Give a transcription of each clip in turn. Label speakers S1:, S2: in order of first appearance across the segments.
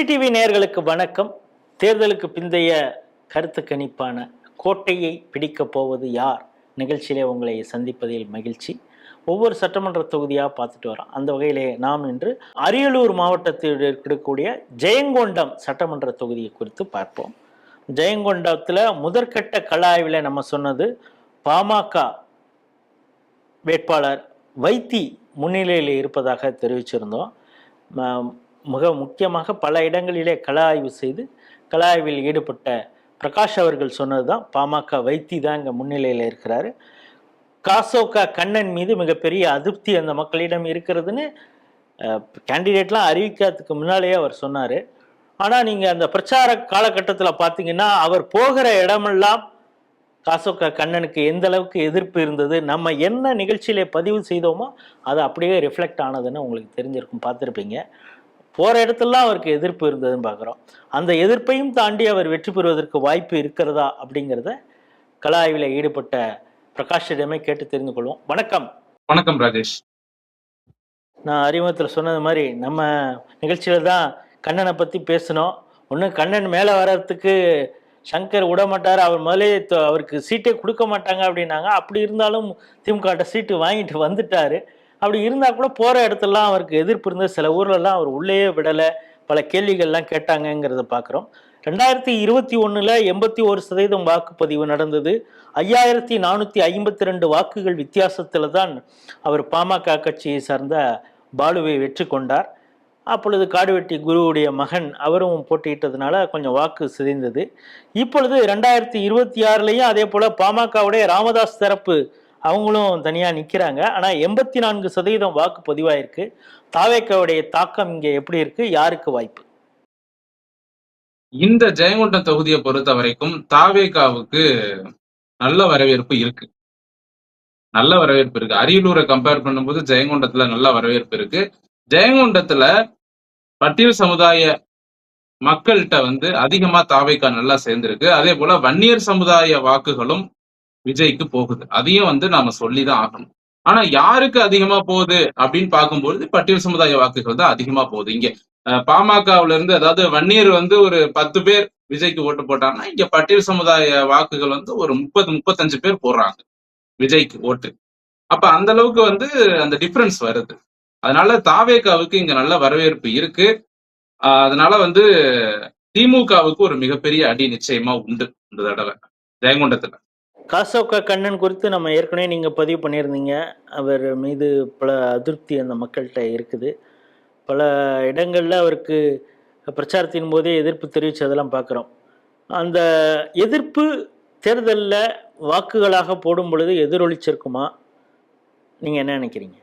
S1: CCTV நேயர்களுக்கு வணக்கம். தேர்தலுக்கு பிந்தைய கருத்து கணிப்பான கோட்டையை பிடிக்கப் போவது யார் நிகழ்ச்சியிலே உங்களை சந்திப்பதில் மகிழ்ச்சி. ஒவ்வொரு சட்டமன்ற தொகுதியாக பார்த்துட்டு வரோம். அந்த வகையிலே நாம் இன்று அரியலூர் மாவட்டத்தில் இருக்கக்கூடிய ஜெயங்கொண்டம் சட்டமன்ற தொகுதியை குறித்து பார்ப்போம். ஜெயங்கொண்டத்தில் முதற்கட்ட கள ஆய்வில் நம்ம சொன்னது பாமக வேட்பாளர் வைத்தி முன்னிலையில் இருப்பதாக தெரிவிச்சிருந்தோம். மிக முக்கியமாக பல இடங்களிலே கள ஆய்வு செய்து கள ஆய்வில் ஈடுபட்ட பிரகாஷ் அவர்கள் சொன்னது தான் பாமக வைத்தி தான் இங்கே முன்னிலையில் இருக்கிறாரு. காசோகா கண்ணன் மீது மிகப்பெரிய அதிருப்தி அந்த மக்களிடம் இருக்கிறதுன்னு கேண்டிடேட்லாம் அறிவிக்கிறதுக்கு முன்னாலேயே அவர் சொன்னார். ஆனால் நீங்கள் அந்த பிரச்சார காலகட்டத்தில் பார்த்தீங்கன்னா அவர் போகிற இடமெல்லாம் காசோகா கண்ணனுக்கு எந்த அளவுக்கு எதிர்ப்பு இருந்தது, நம்ம என்ன நிகழ்ச்சியிலே பதிவு செய்தோமோ அது அப்படியே ரிஃப்ளெக்ட் ஆனதுன்னு உங்களுக்கு தெரிஞ்சிருக்கும், பார்த்துருப்பீங்க. போகிற இடத்துலலாம் அவருக்கு எதிர்ப்பு இருந்ததுன்னு பார்க்குறோம். அந்த எதிர்ப்பையும் தாண்டி அவர் வெற்றி பெறுவதற்கு வாய்ப்பு இருக்கிறதா அப்படிங்கிறத கள ஆய்வில் ஈடுபட்ட பிரகாஷிடமே கேட்டு தெரிந்து கொள்வோம். வணக்கம்.
S2: வணக்கம் ராஜேஷ்.
S1: நான் அறிமுகத்தில் சொன்னது மாதிரி நம்ம நிகழ்ச்சியில் தான் கண்ணனை பற்றி பேசணும். ஒன்று கண்ணன் மேலே வர்றதுக்கு சங்கர் விட மாட்டார், அவர் முதலே அவருக்கு சீட்டே கொடுக்க மாட்டாங்க அப்படின்னாங்க. அப்படி இருந்தாலும் திமுக சீட்டு வாங்கிட்டு வந்துட்டார். அப்படி இருந்தால் கூட போகிற இடத்துலலாம் அவருக்கு எதிர்ப்பு இருந்தது. சில ஊர்லலாம் அவர் உள்ளேயே விடலை, பல கேள்விகள்லாம் கேட்டாங்கங்கிறத பார்க்குறோம். 2021 81% வாக்குப்பதிவு நடந்தது. 5452 வாக்குகள் வித்தியாசத்தில் தான் அவர் பாமக கட்சியை சார்ந்த பாலுவை வெற்றி கொண்டார். அப்பொழுது காடுவெட்டி குருவுடைய மகன் அவரும் போட்டியிட்டதுனால கொஞ்சம் வாக்கு சிதைந்தது. இப்பொழுது 2026 அதே போல் பாமகவுடைய ராமதாஸ் தரப்பு அவங்களும் தனியாக நிற்கிறாங்க. ஆனால் 84% வாக்கு பதிவாயிருக்கு. தாவேக்காவுடைய தாக்கம் இங்கே எப்படி இருக்கு, யாருக்கு வாய்ப்பு?
S2: இந்த ஜெயங்கொண்டம் தொகுதியை பொறுத்த வரைக்கும் தாவேக்காவுக்கு நல்ல வரவேற்பு இருக்கு. அரியலூரை கம்பேர் பண்ணும்போது ஜெயங்கொண்டத்துல நல்ல வரவேற்பு இருக்கு. ஜெயங்கொண்டத்துல பட்டியல் சமுதாய மக்கள்கிட்ட அதிகமா தாவேக்கா நல்லா சேர்ந்திருக்கு. அதே போல வன்னியர் சமுதாய வாக்குகளும் விஜய்க்கு போகுது. அதையும் நாம சொல்லிதான் ஆகணும். ஆனா யாருக்கு அதிகமா போகுது அப்படின்னு பார்க்கும்போது பட்டியல் சமுதாய வாக்குகள் தான் அதிகமா போகுது. இங்க பாமகவுல இருந்து, அதாவது வன்னியர் ஒரு 10 பேர் விஜய்க்கு ஓட்டு போட்டாங்கன்னா இங்க பட்டியல் சமுதாய வாக்குகள் ஒரு 30-35 பேர் போடுறாங்க விஜய்க்கு ஓட்டு. அப்ப அந்த அளவுக்கு அந்த டிஃபரன்ஸ் வருது. அதனால தாவேக்காவுக்கு இங்க நல்ல வரவேற்பு இருக்கு. அதனால திமுகவுக்கு ஒரு மிகப்பெரிய அடி நிச்சயமா உண்டு இந்த தடவை ஜெயங்கொண்டத்துல.
S1: காசோகா கண்ணன் குறித்து நம்ம ஏற்கனவே நீங்கள் பதிவு பண்ணியிருந்தீங்க. அவர் மீது பல அதிருப்தி அந்த மக்கள்கிட்ட இருக்குது. பல இடங்களில் அவருக்கு பிரச்சாரத்தின் போதே எதிர்ப்பு தெரிவித்ததெல்லாம் பார்க்குறோம். அந்த எதிர்ப்பு தேர்தலில் வாக்குகளாக போடும் பொழுது எதிரொலிச்சிருக்குமா? நீங்கள் என்ன நினைக்கிறீங்க?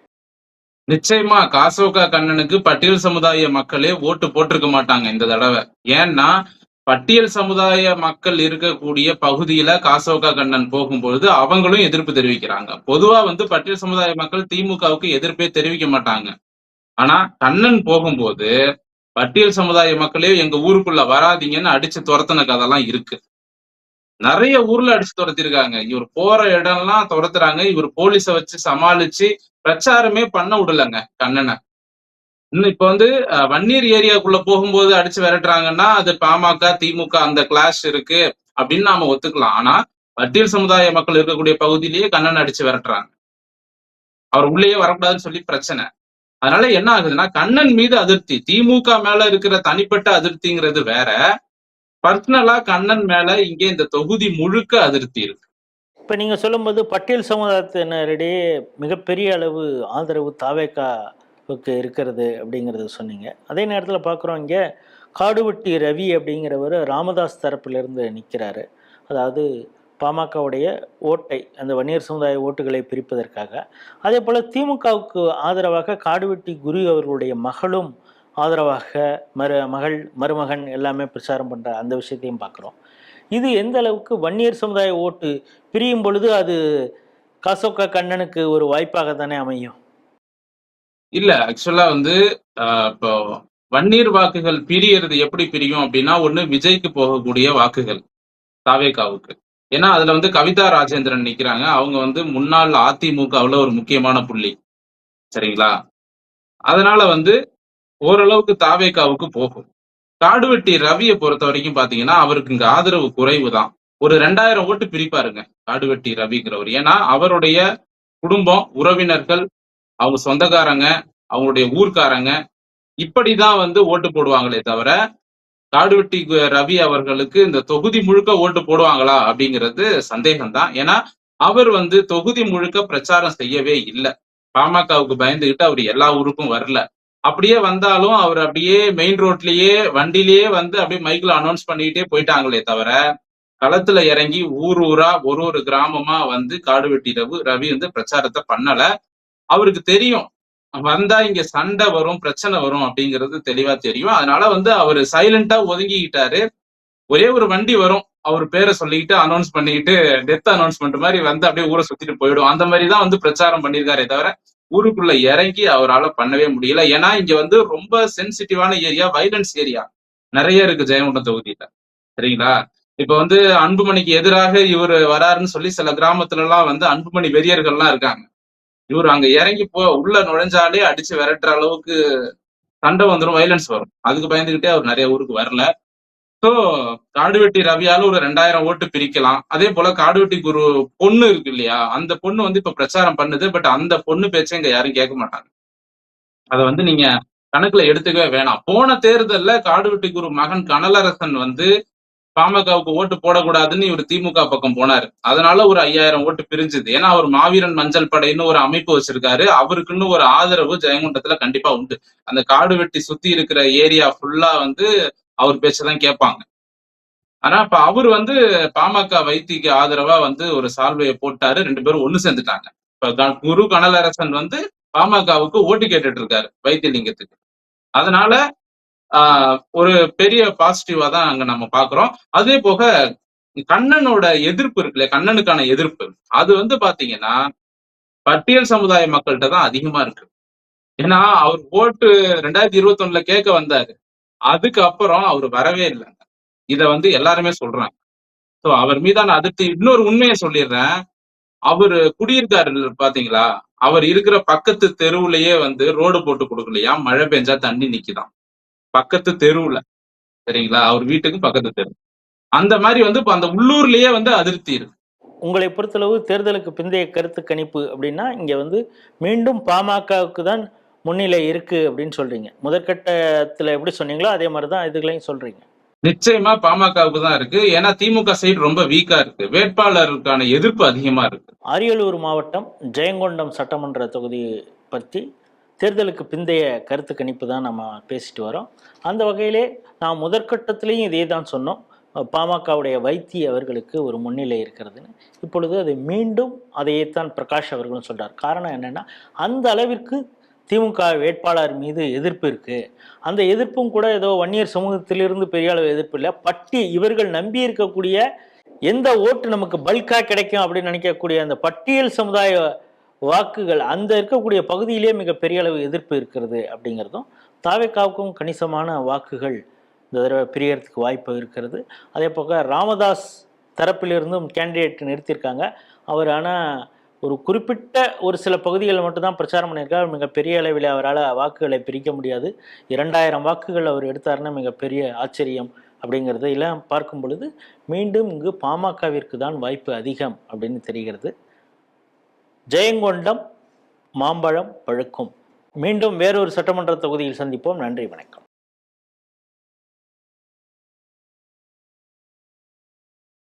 S2: நிச்சயமா காசோகா கண்ணனுக்கு பட்டியல் சமுதாய மக்களே ஓட்டு போட்டிருக்க மாட்டாங்க இந்த தடவை. ஏன்னா பட்டியல் சமுதாய மக்கள் இருக்கக்கூடிய பகுதியில காசோகா கண்ணன் போகும்பொழுது அவங்களும் எதிர்ப்பு தெரிவிக்கிறாங்க. பொதுவா பட்டியல் சமுதாய மக்கள் திமுகவுக்கு எதிர்ப்பே தெரிவிக்க மாட்டாங்க. ஆனா கண்ணன் போகும்போது பட்டியல் சமுதாய மக்களே எங்க ஊருக்குள்ள வராதிங்கன்னு அடிச்சு துரத்தின கதெல்லாம் இருக்கு. நிறைய ஊர்ல அடிச்சு துரத்திருக்காங்க. இவர் போற இடம்லாம் துரத்துறாங்க. இவர் போலீஸ வச்சு சமாளிச்சு பிரச்சாரமே பண்ண விடலங்க கண்ணனை. இன்னும் இப்ப வன்னியர் ஏரியாக்குள்ள போகும்போது அடிச்சு விரட்டுறாங்கன்னா அது பாமக திமுக அந்த கிளாஷ் இருக்கு அப்படின்னு நாம ஒத்துக்கலாம். ஆனா பட்டியல் சமுதாய மக்கள் இருக்கக்கூடிய பகுதியிலேயே கண்ணன் அடிச்சு விரட்டுறாங்க. அவர் உள்ளேயே வரக்கூடாதுன்னு சொல்லி பிரச்சனை. அதனால என்ன ஆகுதுன்னா கண்ணன் மீது அதிருப்தி, திமுக மேல இருக்கிற தனிப்பட்ட அதிருப்திங்கிறது வேற, பர்சனலா கண்ணன் மேல இங்கே இந்த தொகுதி முழுக்க அதிருப்தி இருக்கு.
S1: இப்ப நீங்க சொல்லும்போது பட்டியல் சமுதாயத்தினரிடையே மிகப்பெரிய அளவு ஆதரவு தாவேக்காவுக்கு இருக்கிறது அப்படிங்கிறத சொன்னீங்க. அதே நேரத்தில் பார்க்குறோம் இங்கே காடுவெட்டி ரவி அப்படிங்கிறவர் ராமதாஸ் தரப்பிலிருந்து நிற்கிறாரு. அதாவது பாமகவுடைய ஓட்டை, அந்த வன்னியர் சமுதாய ஓட்டுகளை பிரிப்பதற்காக. அதே போல் திமுகவுக்கு ஆதரவாக காடுவெட்டி குரு அவர்களுடைய மகளும் ஆதரவாக மருமகன் எல்லாமே பிரச்சாரம் பண்ணுற அந்த விஷயத்தையும் பார்க்குறோம். இது எந்த அளவுக்கு வன்னியர் சமுதாய ஓட்டு பிரியும் பொழுது அது காசோகா கண்ணனுக்கு ஒரு வாய்ப்பாக தானே அமையும்?
S2: இல்ல, ஆக்சுவலா இப்போ வன்னியர் வாக்குகள் பிரியறது எப்படி பிரியும் அப்படின்னா, ஒண்ணு விஜய்க்கு போகக்கூடிய வாக்குகள் தாவேகாவுக்கு. ஏன்னா அதுல கவிதா ராஜேந்திரன் நிக்கிறாங்க. அவங்க முன்னாள் அதிமுகவுல ஒரு முக்கியமான புள்ளி, சரிங்களா? அதனால ஓரளவுக்கு தாவேகாவுக்கு போகும். காடுவெட்டி ரவியை பொறுத்த வரைக்கும் பாத்தீங்கன்னா அவருக்கு இங்க ஆதரவு குறைவு தான். ஒரு 2000 ஓட்டு பிரிப்பாருங்க காடுவெட்டி ரவிங்கிறவர். ஏன்னா அவருடைய குடும்பம், உறவினர்கள், அவங்க சொந்தக்காரங்க, அவங்களுடைய ஊர்க்காரங்க இப்படிதான் ஓட்டு போடுவாங்களே தவிர, காடுவெட்டி ரவி அவர்களுக்கு இந்த தொகுதி முழுக்க ஓட்டு போடுவாங்களா அப்படிங்கிறது சந்தேகம் தான். ஏன்னா அவர் தொகுதி முழுக்க பிரச்சாரம் செய்யவே இல்லை. பாமகவுக்கு பயந்துகிட்டு அவர் எல்லா ஊருக்கும் வரல. அப்படியே வந்தாலும் அவர் அப்படியே மெயின் ரோட்லயே வண்டிலேயே அப்படியே மைக்ல அனௌன்ஸ் பண்ணிக்கிட்டே போயிட்டாங்களே தவிர, களத்துல இறங்கி ஊர் ஊரா ஒரு கிராமமா காடுவெட்டி ரவி பிரச்சாரத்தை பண்ணல. அவருக்கு தெரியும் வந்தா இங்க சண்டை வரும், பிரச்சனை வரும் அப்படிங்கிறது தெளிவா தெரியும். அதனால அவரு சைலண்டா ஒதுங்கிக்கிட்டாரு. ஒரே ஒரு வண்டி வரும், அவர் பேரை சொல்லிக்கிட்டு அனௌன்ஸ் பண்ணிக்கிட்டு டெத் அனௌன்ஸ்மெண்ட் மாதிரி அப்படியே ஊரை சுத்திட்டு போயிடும். அந்த மாதிரி தான் பிரச்சாரம் பண்ணியிருக்காரே தவிர ஊருக்குள்ள இறங்கி அவரால் பண்ணவே முடியல. ஏன்னா இங்க ரொம்ப சென்சிட்டிவான ஏரியா, வைலன்ஸ் ஏரியா நிறைய இருக்கு ஜெயங்கொண்டம் தொகுதியில. சரிங்களா? இப்ப அன்புமணிக்கு எதிராக இவர் வராருன்னு சொல்லி சில கிராமத்துல எல்லாம் அன்புமணி வெறியர்கள்லாம் இருக்காங்க. இவர் அங்க இறங்கி உள்ள நுழைஞ்சாலே அடிச்சு விரட்டுற அளவுக்கு சண்டை வந்துடும், வைலன்ஸ் வரும். அதுக்கு பயந்துகிட்டே அவர் நிறைய ஊருக்கு வரல. ஸோ காடுவெட்டி ரவியால ஒரு 2000 ஓட்டு பிரிக்கலாம். அதே போல காடுவெட்டிக்கு ஒரு பொண்ணு இருக்கு இல்லையா, அந்த பொண்ணு இப்ப பிரச்சாரம் பண்ணுது. பட் அந்த பொண்ணு பேச்சை இங்க யாரும் கேட்க மாட்டாங்க. அதை நீங்க கணக்குல எடுத்துக்கவே வேணாம். போன தேர்தல்ல காடுவெட்டிக்கு ஒரு மகன் கனலரசன் பாமகவுக்கு ஓட்டு போடக்கூடாதுன்னு இவர் திமுக பக்கம் போனாரு. அதனால ஒரு 5000 ஓட்டு பிரிஞ்சுது. ஏன்னா அவர் மாவீரன் மஞ்சள் படைன்னு ஒரு அமைப்பு வச்சிருக்காரு. அவருக்குன்னு ஒரு ஆதரவு ஜெயங்கொண்டத்துல கண்டிப்பா உண்டு. அந்த காடுவெட்டி சுத்தி இருக்கிற ஏரியா ஃபுல்லா அவர் பேச்சதான் கேட்பாங்க. ஆனா இப்ப அவர் பாமக வைத்திக்கு ஆதரவா ஒரு சால்வையை போட்டாரு. 2 பேரும் ஒண்ணு சேர்ந்துட்டாங்க. இப்ப குரு கனலரசன் பாமகவுக்கு ஓட்டு கேட்டுட்டு இருக்காரு வைத்தியலிங்கத்துக்கு. அதனால ஒரு பெரிய பாசிட்டிவா தான் அங்க நம்ம பாக்குறோம். அதே போக கண்ணனோட எதிர்ப்பு இருக்குல்ல, கண்ணனுக்கான எதிர்ப்பு அது பாத்தீங்கன்னா பட்டியல் சமுதாய மக்கள்கிட்ட தான் அதிகமா இருக்கு. ஏன்னா அவர் ஓட்டு 2021 கேட்க வந்தாரு. அதுக்கப்புறம் அவர் வரவே இல்லை. இத எல்லாருமே சொல்றாங்க. சோ அவர் மீதான அதிருப்தி. இன்னொரு உண்மையை சொல்லிடுறேன். அவரு குடியிருக்காரு பாத்தீங்களா, அவர் இருக்கிற பக்கத்து தெருவுலயே ரோடு போட்டு கொடுக்கலையா, மழை பெஞ்சா தண்ணி நிக்குதான் பக்கத்து தெருவுல. சரிங்களா? அவர் வீட்டுக்கு பக்கத்து தெரு. அந்த மாதிரி இப்ப அந்த உள்ளூர்லயே அதிருப்தி இருக்கு.
S1: உங்களை பொறுத்தளவு தேர்தலுக்கு பிந்தைய கருத்து கணிப்பு அப்படின்னா இங்க மீண்டும் பாமகவுக்கு தான் முன்னிலை இருக்கு அப்படின்னு சொல்றீங்க. முதற்கட்டத்துல எப்படி சொன்னீங்களோ அதே மாதிரிதான் இதுகளையும் சொல்றீங்க.
S2: நிச்சயமா பாமகவுக்கு தான் இருக்கு. ஏன்னா திமுக சைடு ரொம்ப வீக்கா இருக்கு. வேட்பாளருக்கான எதிர்ப்பு அதிகமா இருக்கு.
S1: அரியலூர் மாவட்டம் ஜெயங்கொண்டம் சட்டமன்ற தொகுதி பற்றி தேர்தலுக்கு பிந்தைய கருத்து கணிப்பு தான் நம்ம பேசிட்டு வரோம். அந்த வகையிலே நாம் முதற்கட்டத்திலையும் இதே தான் சொன்னோம். பாமகவுடைய வைத்தி அவர்களுக்கு ஒரு முன்னிலை இருக்கிறதுன்னு. இப்பொழுது அதை மீண்டும் அதையேத்தான் பிரகாஷ் அவர்களும் சொல்றார். காரணம் என்னன்னா, அந்த அளவிற்கு திமுக வேட்பாளர் மீது எதிர்ப்பு இருக்கு. அந்த எதிர்ப்பும் கூட ஏதோ வன்னியர் சமூகத்திலிருந்து பெரிய அளவு எதிர்ப்பு இல்லை. இவர்கள் நம்பி இருக்கக்கூடிய எந்த ஓட்டு நமக்கு பல்கா கிடைக்கும் அப்படின்னு நினைக்கக்கூடிய அந்த பட்டியல் சமுதாய வாக்குகள் அந்த இருக்கக்கூடிய பகுதியிலே மிக பெரிய அளவு எதிர்ப்பு இருக்கிறது அப்படிங்கிறதும், தாவேக்காவுக்கும் கணிசமான வாக்குகள் இந்த தடவை பிரியறதுக்கு வாய்ப்பு இருக்கிறது. அதே போக ராமதாஸ் தரப்பிலிருந்தும் கேண்டிடேட் நிறுத்தியிருக்காங்க. அவர் ஆனால் ஒரு குறிப்பிட்ட ஒரு சில பகுதிகளில் மட்டும்தான் பிரச்சாரம் பண்ணியிருக்கார். மிகப்பெரிய அளவில் அவரால் வாக்குகளை பிரிக்க முடியாது. 2000 வாக்குகள் அவர் எடுத்தாருன்னா மிகப்பெரிய ஆச்சரியம். அப்படிங்கிறத எல்லாம் பார்க்கும் பொழுது மீண்டும் இங்கு பாமகவிற்கு தான் வாய்ப்பு அதிகம் அப்படின்னு தெரிகிறது. ஜெயங்கொண்டம் மாம்பழம் பழுக்கும். மீண்டும் வேறொரு சட்டமன்ற தொகுதியில் சந்திப்போம். நன்றி, வணக்கம்.